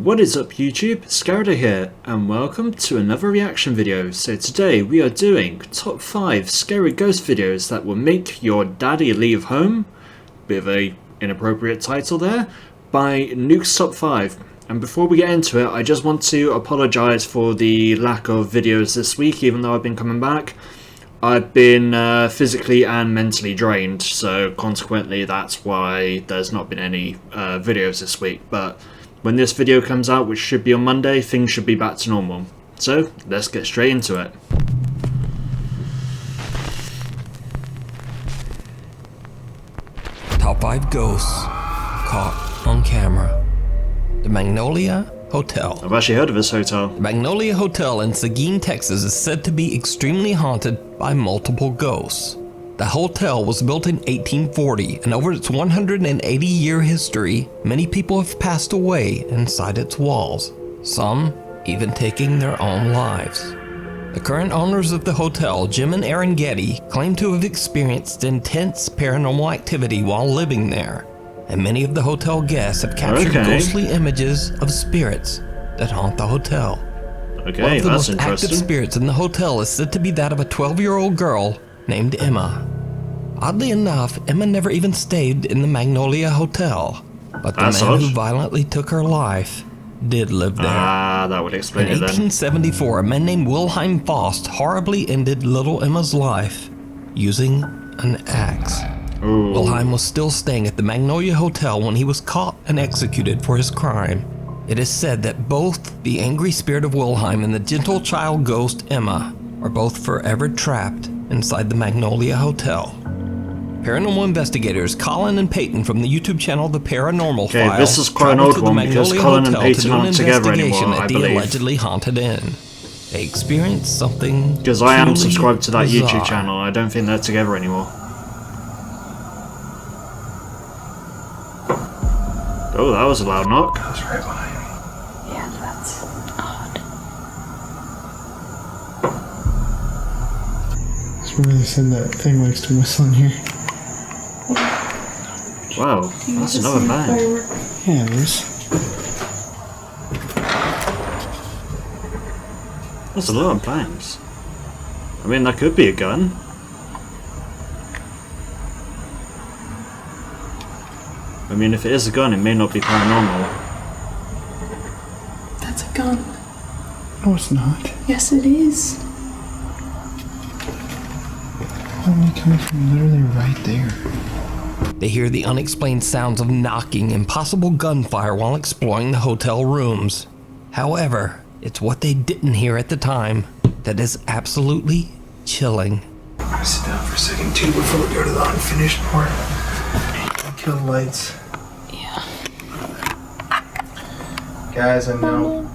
What is up YouTube, Scarido here, and welcome to another reaction video. So today we are doing top 5 scary ghost videos that will make your daddy leave home, bit of a inappropriate title there, by Nukes Top 5. And before we get into it, I just want to apologise for the lack of videos this week, even though I've been coming back. I've been physically and mentally drained, so consequently that's why there's not been any videos this week. But when this video comes out, which should be on Monday, things should be back to normal. So let's get straight into it. Top 5 ghosts caught on camera. The Magnolia Hotel. I've actually heard of this hotel. The Magnolia Hotel in Seguin, Texas is said to be extremely haunted by multiple ghosts. The hotel was built in 1840, and over its 180-year history, many people have passed away inside its walls, some even taking their own lives. The current owners of the hotel, Jim and Aaron Getty, claim to have experienced intense paranormal activity while living there, and many of the hotel guests have captured ghostly images of spirits that haunt the hotel. Okay, one of the that's most active spirits in the hotel is said to be that of a 12-year-old girl named Emma. Oddly enough, Emma never even stayed in the Magnolia Hotel, but the man who violently took her life did live there. Ah, that would explain it then. In 1874, a man named Wilhelm Faust horribly ended little Emma's life using an axe. Ooh. Wilhelm was still staying at the Magnolia Hotel when he was caught and executed for his crime. It is said that both the angry spirit of Wilhelm and the gentle child ghost Emma are both forever trapped inside the Magnolia Hotel. Paranormal investigators Colin and Peyton from the YouTube channel The Paranormal Files. Okay, this is quite an old one because Colin and Peyton aren't together anymore, I believe. The allegedly haunted inn. They experienced something because I am subscribed to that bizarre. YouTube channel. I don't think they're together anymore. Oh, that was a loud knock. That's right behind me. Yeah, that's odd. It's where they said that thing likes to whistle in here. Wow, that's another bang. Yeah, it is. That's a lot of bangs. I mean, that could be a gun. I mean, if it is a gun, it may not be paranormal. That's a gun. No, it's not. Yes, it is. Only coming from literally right there. They hear the unexplained sounds of knocking and possible gunfire while exploring the hotel rooms. However, it's what they didn't hear at the time that is absolutely chilling. I'm gonna sit down for a second too before we go to the unfinished part. Kill the lights. Yeah. Guys, I know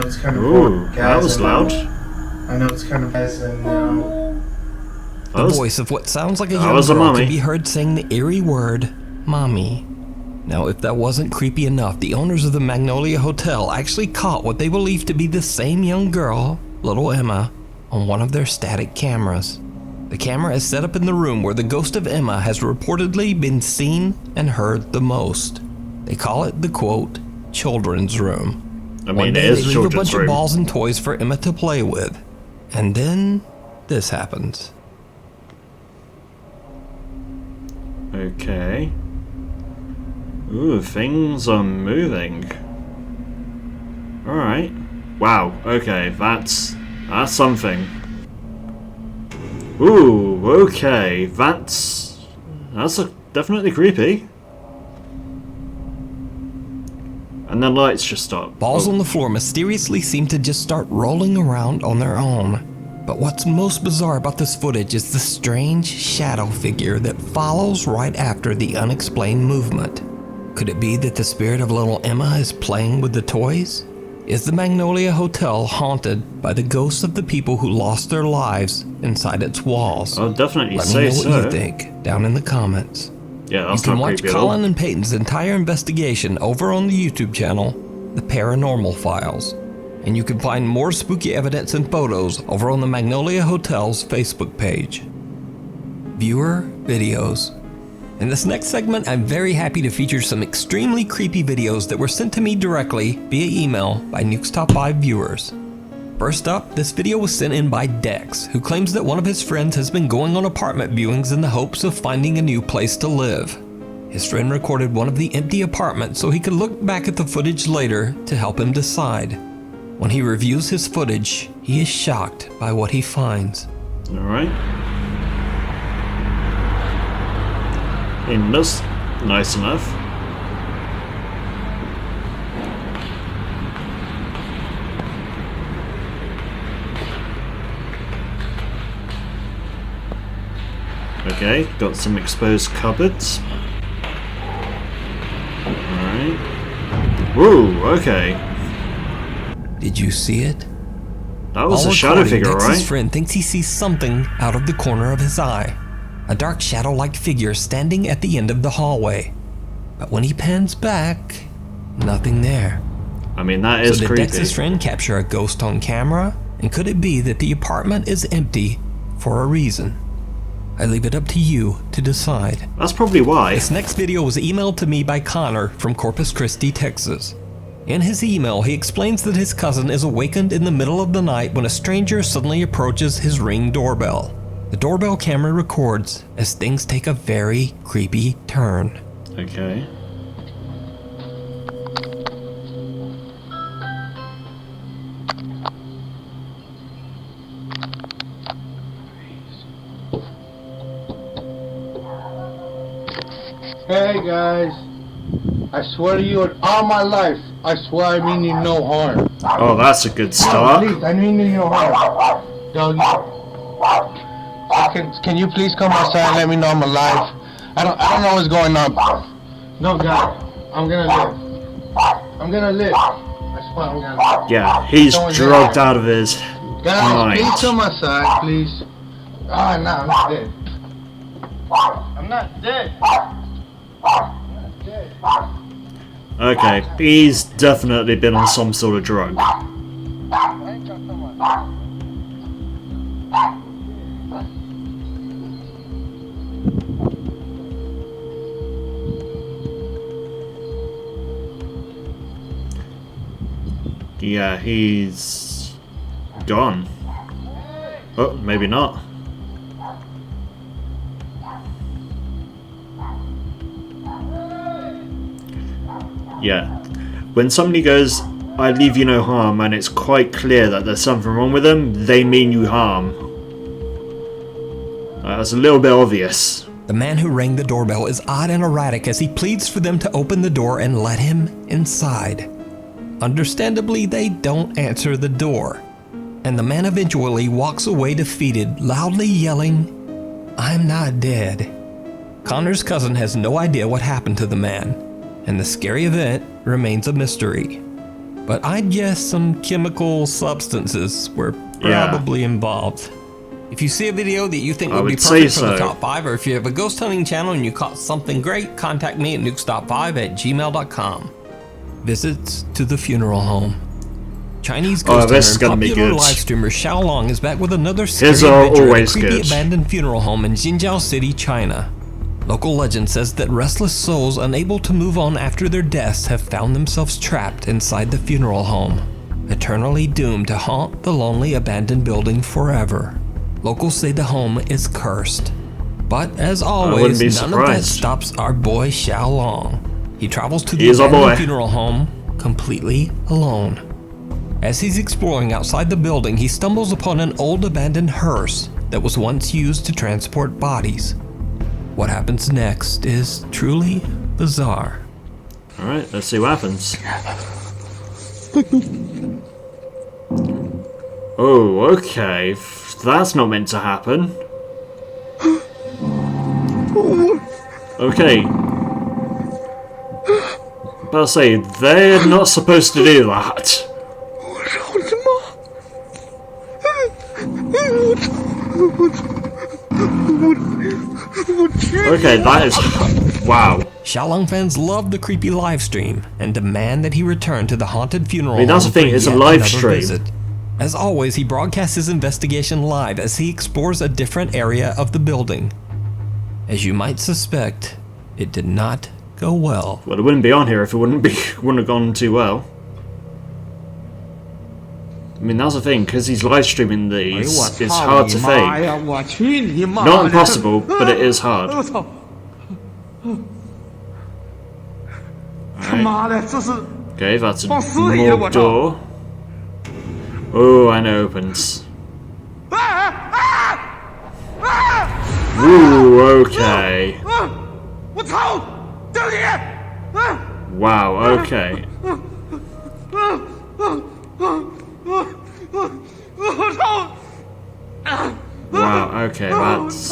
it's kind of Ooh, guys, that was loud. I know it's kind of guys, I know. The voice of what sounds like a young girl can be heard saying the eerie word, Mommy. Now, if that wasn't creepy enough, the owners of the Magnolia Hotel actually caught what they believe to be the same young girl, little Emma, on one of their static cameras. The camera is set up in the room where the ghost of Emma has reportedly been seen and heard the most. They call it the, quote, children's room. I mean, One day it is they a leave a children's bunch room. of balls and toys for Emma to play with. And then this happens. Okay. Ooh, things are moving. Alright. Wow, okay, that's something. Ooh, okay, that's definitely creepy. And then lights just stop. Balls on the floor mysteriously seem to just start rolling around on their own. But what's most bizarre about this footage is the strange shadow figure that follows right after the unexplained movement. Could it be that the spirit of little Emma is playing with the toys? Is the Magnolia Hotel haunted by the ghosts of the people who lost their lives inside its walls? I'll definitely Let say me know so. what you think down in the comments. Yeah, that's You can not watch creepy at all. Colin and Peyton's entire investigation over on the YouTube channel, The Paranormal Files. And you can find more spooky evidence and photos over on the Magnolia Hotel's Facebook page. Viewer videos In this next segment, I'm very happy to feature some extremely creepy videos that were sent to me directly via email by Nuke's Top 5 viewers. First up, this video was sent in by Dex, who claims that one of his friends has been going on apartment viewings in the hopes of finding a new place to live. His friend recorded one of the empty apartments so he could look back at the footage later to help him decide. When he reviews his footage, he is shocked by what he finds. Alright. And that's nice enough. Okay, got some exposed cupboards. Alright. Whoa, okay. Did you see it? That was While a shadow recording, figure, Dex's right? friend thinks he sees something out of the corner of his eye. A dark shadow-like figure standing at the end of the hallway. But when he pans back, nothing there. I mean, that is so did creepy. Dex's friend capture a ghost on camera? And could it be that the apartment is empty for a reason? I leave it up to you to decide. That's probably why. This next video was emailed to me by Connor from Corpus Christi, Texas. In his email, he explains that his cousin is awakened in the middle of the night when a stranger suddenly approaches his Ring doorbell. The doorbell camera records as things take a very creepy turn. Okay. Hey guys, I swear to you, all my life, I swear I mean you no harm. Oh, that's a good start. Please, I mean you no harm. Doggy, can you please come outside and let me know I'm alive? I don't know what's going on. No, God, I'm gonna live. I'm gonna live. I swear I'm gonna live. Yeah, he's Someone's drugged there. out of his Guys, mind. please come outside, please. Ah, no, I'm not dead. I'm not dead. Okay, he's definitely been on some sort of drug. Yeah, he's gone. Oh, maybe not. Yeah. When somebody goes, I leave you no harm, and it's quite clear that there's something wrong with them, they mean you harm. That's a little bit obvious. The man who rang the doorbell is odd and erratic as he pleads for them to open the door and let him inside. Understandably, they don't answer the door, and the man eventually walks away defeated, loudly yelling, "I'm not dead." Connor's cousin has no idea what happened to the man, and the scary event remains a mystery. But I'd guess some chemical substances were probably involved. If you see a video that you think would be perfect for the top 5, or if you have a ghost hunting channel and you caught something great, contact me at nukestop5@gmail.com. Visits to the funeral home. Chinese ghost hunter and popular live streamer Xiaolong is back with another scary adventure at a creepy abandoned funeral home in Jinjiao City, China. Local legend says that restless souls unable to move on after their deaths have found themselves trapped inside the funeral home, eternally doomed to haunt the lonely abandoned building forever. Locals say the home is cursed. But as always, none of that stops our boy Xiaolong. He travels to the abandoned funeral home completely alone. As he's exploring outside the building, he stumbles upon an old abandoned hearse that was once used to transport bodies. What happens next is truly bizarre. Alright, let's see what happens. Oh, okay. That's not meant to happen. Okay. But I'll say, they're not supposed to do that. Okay, that is... wow. Xiaolong fans love the creepy live stream and demand that he return to the haunted funeral home. That's the thing, it's a live stream. Visit. As always, he broadcasts his investigation live as he explores a different area of the building. As you might suspect, it did not go well. Well, it wouldn't be on here if it wouldn't have gone too well. I mean, that's the thing, because he's live streaming these, it's hard to fake. Not impossible, but it is hard. Alright. Okay, that's a more door. Oh, and it opens. Ooh, okay. Wow, okay. Wow, okay, that's...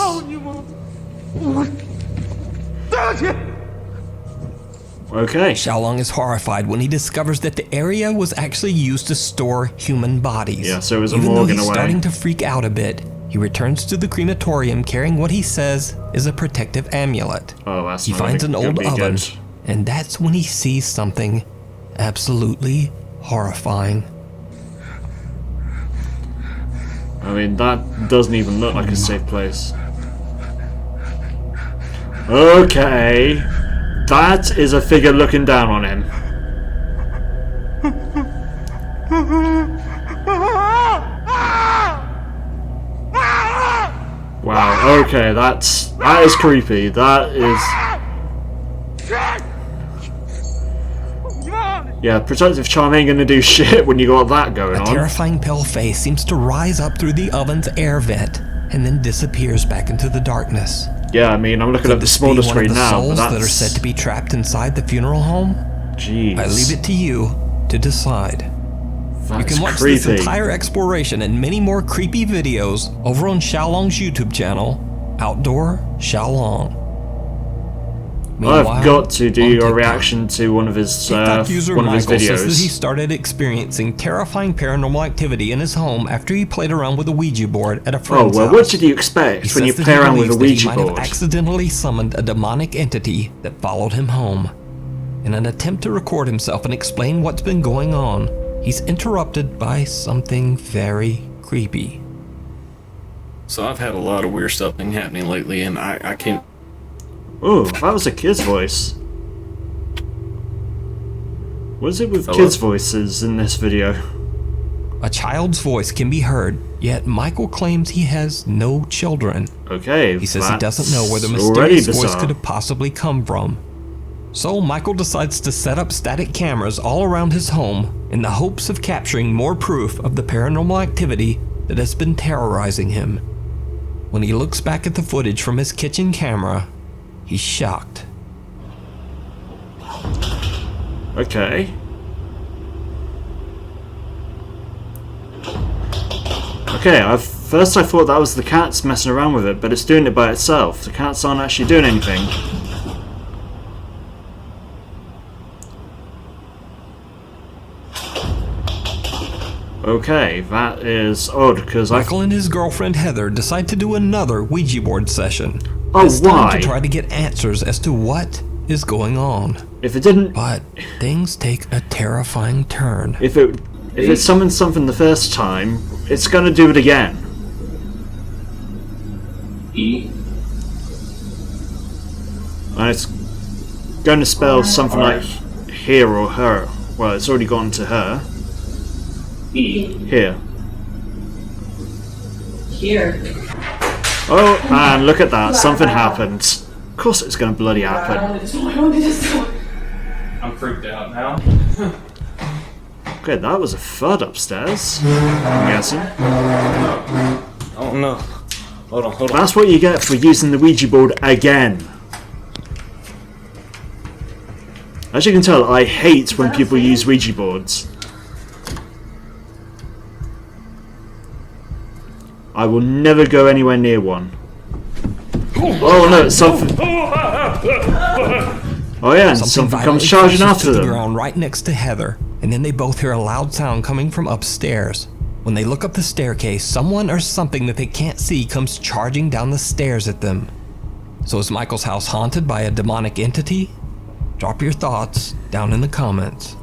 Okay. Xiaolong is horrified when he discovers that the area was actually used to store human bodies. Yeah, so it was a Even though morgue in a he's way. starting to freak out a bit, he returns to the crematorium carrying what he says is a protective amulet. Oh, that's He not finds an gonna old be oven, good. and that's when he sees something absolutely horrifying. I mean, that doesn't even look like a safe place. Okay. That is a figure looking down on him. Wow, okay, that is creepy. That is... Yeah, protective charm ain't gonna do shit when you got that going A on. terrifying pale face seems to rise up through the oven's air vent and then disappears back into the darkness. Yeah, I mean, I'm looking at the Could this smaller be one of screen the now, but souls that's... that are said to be trapped inside the funeral home? Jeez. I leave it to you to decide. That's You can watch creepy. this entire exploration and many more creepy videos over on Xiaolong's YouTube channel, Outdoor Xiaolong. I've got to do on a TikTok, reaction to one of his TikTok user one of his Michael says that he videos. started experiencing terrifying paranormal activity in his home after he played around with a Ouija board at a Oh friend's well, house. what did you expect He when you says that play he around with a believes that he Ouija might board? have accidentally summoned a demonic entity that followed him home. In an attempt to record himself and explain what's been going on, he's interrupted by something very creepy. So I've had a lot of weird stuff been happening lately, and I can't. Oh, that was a kid's voice. What is it with Hello? kids' voices in this video? A child's voice can be heard, yet Michael claims he has no children. Okay, He says he doesn't know where the that's already mysterious voice bizarre. could have possibly come from. So Michael decides to set up static cameras all around his home in the hopes of capturing more proof of the paranormal activity that has been terrorizing him. When he looks back at the footage from his kitchen camera, he's shocked. Okay. Okay, first I thought that was the cats messing around with it, but it's doing it by itself. The cats aren't actually doing anything. Okay, that is odd, because I... Michael and his girlfriend Heather decide to do another Ouija board session. Oh, This time why? to try to get answers as to what is going on. If it didn't... But things take a terrifying turn. If it summons something the first time, it's gonna do it again. And it's going to spell something like here or her. Well, it's already gone to her. Here. Here. Oh, and look at that, something happened. Of course it's gonna bloody happen. I don't need this. I'm freaked out now. Okay, that was a thud upstairs, I'm guessing. Oh no. Hold on. That's what you get for using the Ouija board again. As you can tell, I hate when people use Ouija boards. I will never go anywhere near one. Oh no, it's something. Oh yeah, and something comes violently charging crashes after to the them. ground right next to Heather, and then they both hear a loud sound coming from upstairs. When they look up the staircase, someone or something that they can't see comes charging down the stairs at them. So is Michael's house haunted by a demonic entity? Drop your thoughts down in the comments.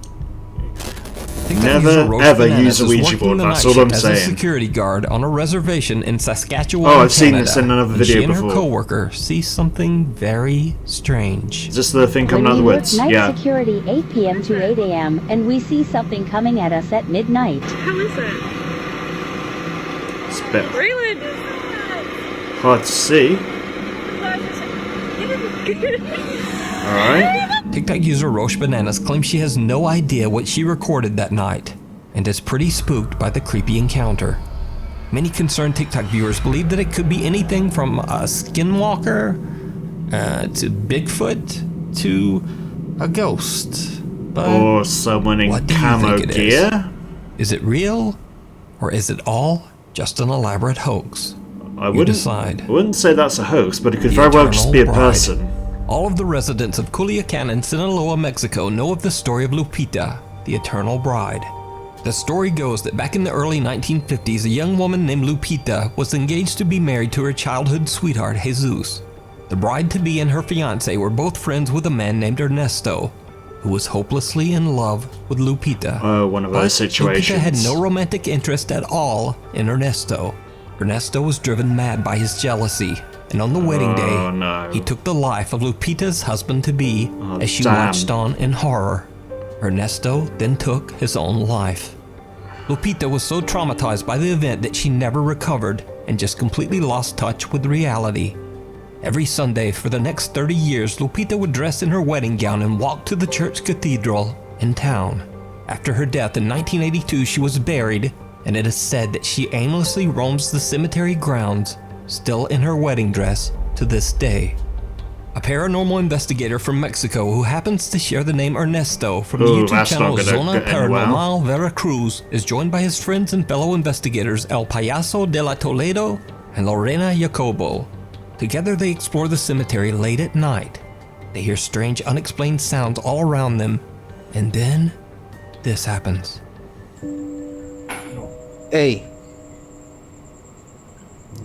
TikTok Never, user Roach ever Bananas use a is Ouija working board, the that's night all I'm shift as a saying. security guard on a reservation in Saskatchewan, Oh, I've seen Canada, this in another when video she and before. her coworker see something very strange. Is this the thing coming When out of we the work woods? night Yeah. security 8 p.m. to 8 a.m. and we see something coming at us at midnight. How is that? It's a bit Raylan! hard to see. Alright. TikTok user Roche Bananas claims she has no idea what she recorded that night and is pretty spooked by the creepy encounter. Many concerned TikTok viewers believe that it could be anything from a skinwalker to Bigfoot to a ghost. But Or someone in what do you camo think it gear? is it real or is it all just an elaborate hoax? I You wouldn't, decide. I wouldn't say that's a hoax, but it could The very well just Eternal be a Bride. person. All of the residents of Culiacan in Sinaloa, Mexico know of the story of Lupita, the Eternal Bride. The story goes that back in the early 1950s, a young woman named Lupita was engaged to be married to her childhood sweetheart, Jesus. The bride-to-be and her fiancé were both friends with a man named Ernesto, who was hopelessly in love with Lupita. Oh, one of those But situations. Lupita had no romantic interest at all in Ernesto. Ernesto was driven mad by his jealousy, and on the wedding day, Oh, no. he took the life of Lupita's husband-to-be Oh, as she damn. watched on in horror. Ernesto then took his own life. Lupita was so traumatized by the event that she never recovered and just completely lost touch with reality. Every Sunday for the next 30 years, Lupita would dress in her wedding gown and walk to the church cathedral in town. After her death in 1982, she was buried, and it is said that she aimlessly roams the cemetery grounds, still in her wedding dress to this day. A paranormal investigator from Mexico who happens to share the name Ernesto from the Ooh, YouTube that's channel not gonna Zona get end well. Paranormal Veracruz is joined by his friends and fellow investigators El Payaso de la Toledo and Lorena Jacobo. Together they explore the cemetery late at night. They hear strange unexplained sounds all around them, and then this happens. Hey,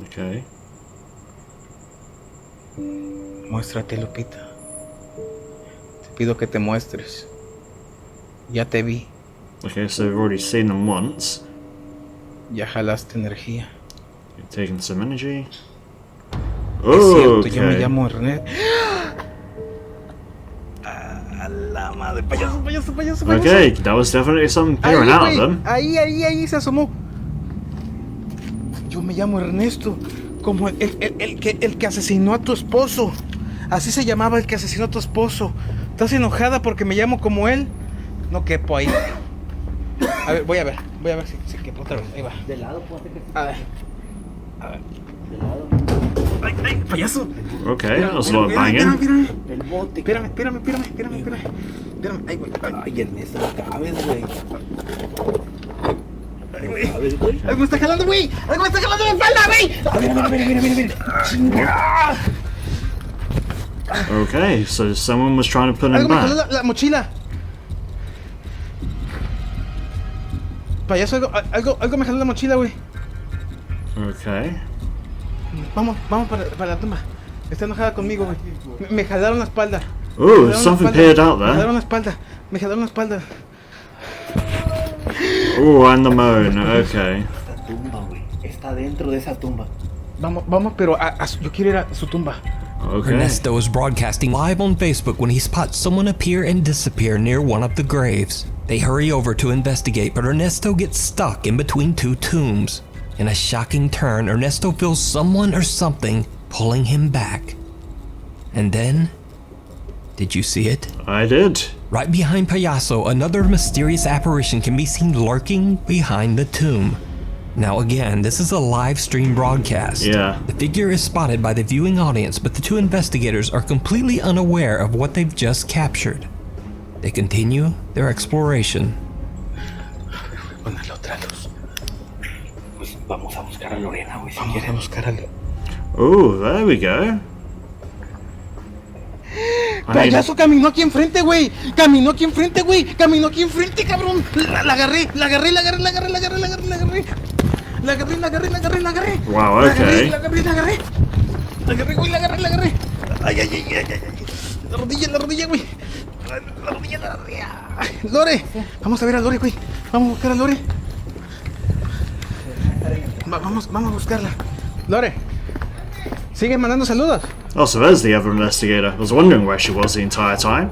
Okay. muéstrate, Lupita. Te pido que te muestres. Ya te vi. Okay, so we've already seen them once. Ya jalaste energía. You've taken some energy. Es Oh, cierto, yo me okay. llamo Ernesto. A la madre, payaso, payaso, payaso, payaso. Okay, that was definitely something peering Ahí, out of güey, them. ahí se asomó. Yo me llamo Ernesto, como el que asesinó a tu esposo. Así se llamaba el que asesinó a tu esposo. ¿Estás enojada porque me llamo como él? No quepo ahí. A ver, voy a ver si quepo otra vez. Ahí va. De lado, puede que A ver. de lado. Ay, payaso. Okay, that was a lot of banging. Espérame. El bote. Espérame. Ay, güey. Ay, Ernesto, no cabes, güey. Ay, güey. ¿Sabes, güey? Algo me está jalando, güey. Algo me está jalando la espalda, güey. Mira. Chinga. Okay, so someone was trying to put him Algo me jaló back. la mochila. Payaso, algo me jaló la mochila, güey. Okay. Vamos para la tumba. Está enojada conmigo, güey. Me jalaron la espalda. Ooh, something peered out Me there. jalaron la espalda. Ooh, and the moan. Okay. Esta tumba, güey. Está dentro de esa tumba. Vamos, pero yo quiero ir a su tumba. Okay. Ernesto is broadcasting live on Facebook when he spots someone appear and disappear near one of the graves. They hurry over to investigate, but Ernesto gets stuck in between two tombs. In a shocking turn, Ernesto feels someone or something pulling him back. And then, did you see it? I did. Right behind Payaso, another mysterious apparition can be seen lurking behind the tomb. Now again, this is a live stream broadcast. Yeah. The figure is spotted by the viewing audience, but the two investigators are completely unaware of what they've just captured. They continue their exploration. Poner la otra luz. Pues vamos a buscar a Lorena, güey, si Vamos a quieres. buscar a Ooh, there we go. I mean, Payaso caminó aquí enfrente, güey. Caminó aquí enfrente, cabrón. La agarré. Wow, okay. La agarré. Ay. La rodilla, güey. Lore, vamos a ver a Lore, güey. Vamos a buscar a Lore. Vamos a buscarla. Lore, sigue mandando saludos. Oh, so there's the other investigator. I was wondering where she was the entire time.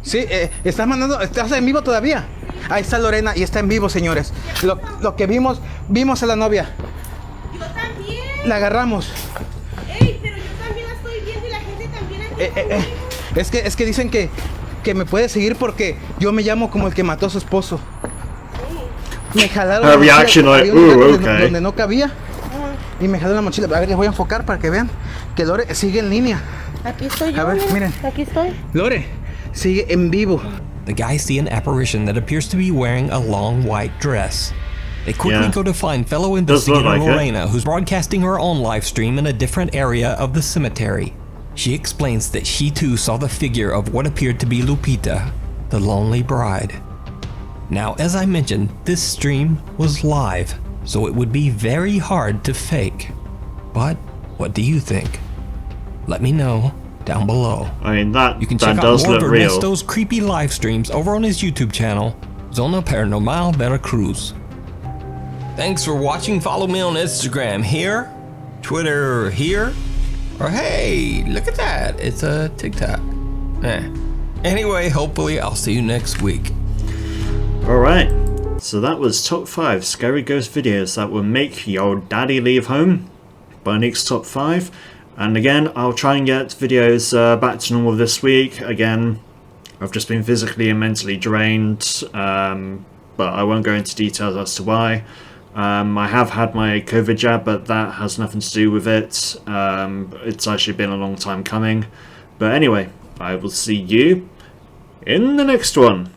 Sí, estás en vivo todavía. Ahí está Lorena y está en vivo, señores. Lo que vimos a la novia. Yo también. La agarramos. Ey, pero yo también la estoy viendo y la gente también. Es que dicen que me puede seguir porque yo me llamo como el que mató a su esposo. Me jalaron Her la mochila. reaction like, Había un lugar ooh, donde, okay. donde no cabía. Y me jalaron la mochila. A ver, les voy a enfocar para que vean que Lore sigue en línea. Aquí estoy yo. A ver, miren. Aquí estoy. Lore sigue en vivo. The guys see an apparition that appears to be wearing a long white dress. They quickly Yeah. go to find fellow Does look investigator like it. Lorena, who's broadcasting her own live stream in a different area of the cemetery. She explains that she too saw the figure of what appeared to be Lupita, the lonely bride. Now, as I mentioned, this stream was live, so it would be very hard to fake. But what do you think? Let me know down below. I mean, that You can check out does more of look real. Ernesto's creepy live streams over on his YouTube channel, Zona Paranormal Veracruz. Thanks for watching. Follow me on Instagram here, Twitter here, or hey, look at that, it's a TikTok. Anyway, hopefully I'll see you next week. Alright, so that was top 5 scary ghost videos that will make your daddy leave home by Nukes top 5. And again, I'll try and get videos back to normal this week. Again, I've just been physically and mentally drained, but I won't go into details as to why. I have had my COVID jab, but that has nothing to do with it. It's actually been a long time coming. But anyway, I will see you in the next one.